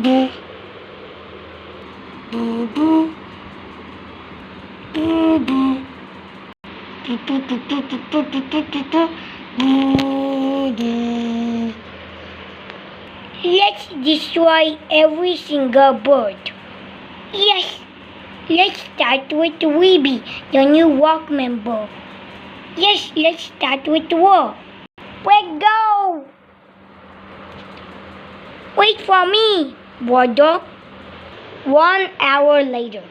boo. Boo boo. Boo boo. Boo boo boo boo boo boo boo boo boo boo. Boo boo. Let's destroy every single bird. Yes. Let's start with Weeby, the new walk member. Yes, let's start with War. Let's go! Wait for me, Border. 1 hour later.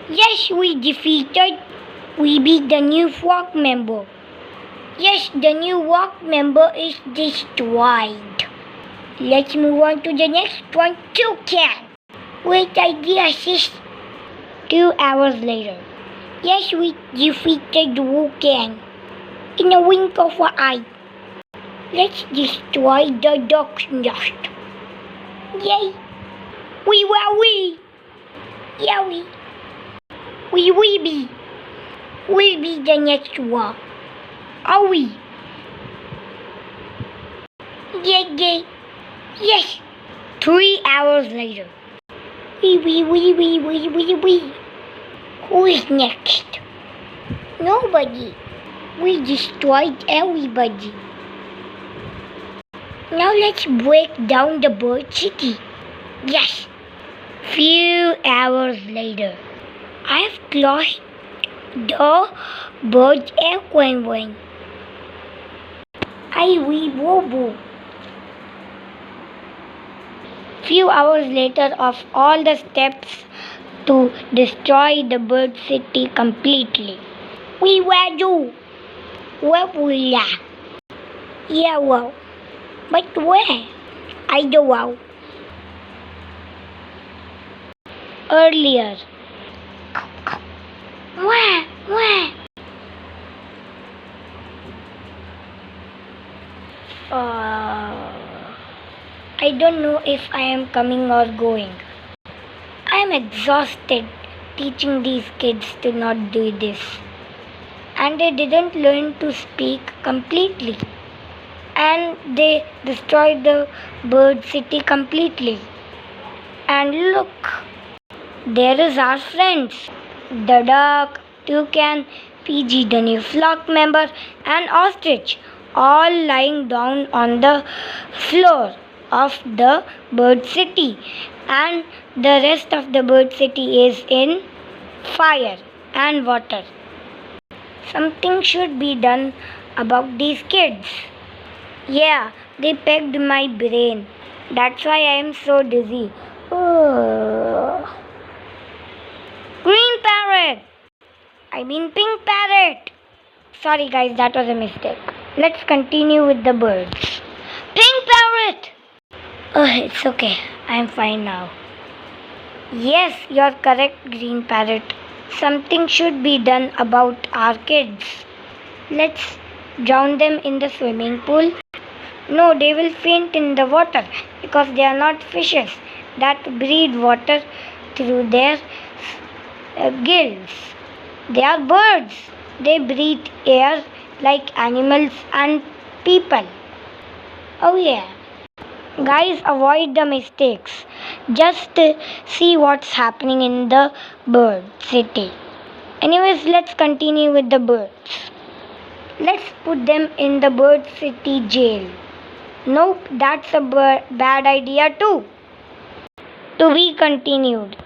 Yes, we defeated Weeby, the new walk member. Yes, the new walk member is destroyed. Let's move on to the next one, Toucan. Great idea, sis. 2 hours later. Yes, we defeated Toucan in a wink of an eye. Let's destroy the dog's nest. Yay! We were we! Yeah, we be. We'll be the next one. Are we? Yeah. Yes! 3 hours later. We. Who is next? Nobody. We destroyed everybody. Now let's break down the bird city. Yes. Few hours later. I've closed the bird airplane wing. We boo. Few hours later, of all the steps to destroy the bird city completely. We were do. Where we are. Yeah, well. But where? I don't know. Earlier. Where? I don't know if I am coming or going. I am exhausted teaching these kids to not do this. And they didn't learn to speak completely. And they destroyed the bird city completely. And look, there is our friends. The duck, toucan, PG, the new flock member, and ostrich, all lying down on the floor of the bird city. And the rest of the bird city is in fire and water. Something should be done about these kids. Yeah, they pegged my brain. That's why I am so dizzy. Green parrot! I mean pink parrot! Sorry guys, that was a mistake. Let's continue with the birds. Pink parrot! Oh, it's okay. I am fine now. Yes, you're correct, green parrot. Something should be done about our kids. Let's drown them in the swimming pool. No, they will faint in the water because they are not fishes that breathe water through their gills. They are birds. They breathe air like animals and people. Oh yeah. Guys, avoid the mistakes. Just see what's happening in the bird city. Anyways, let's continue with the birds. Let's put them in the bird city jail. Nope, that's a bad idea too. To be continued.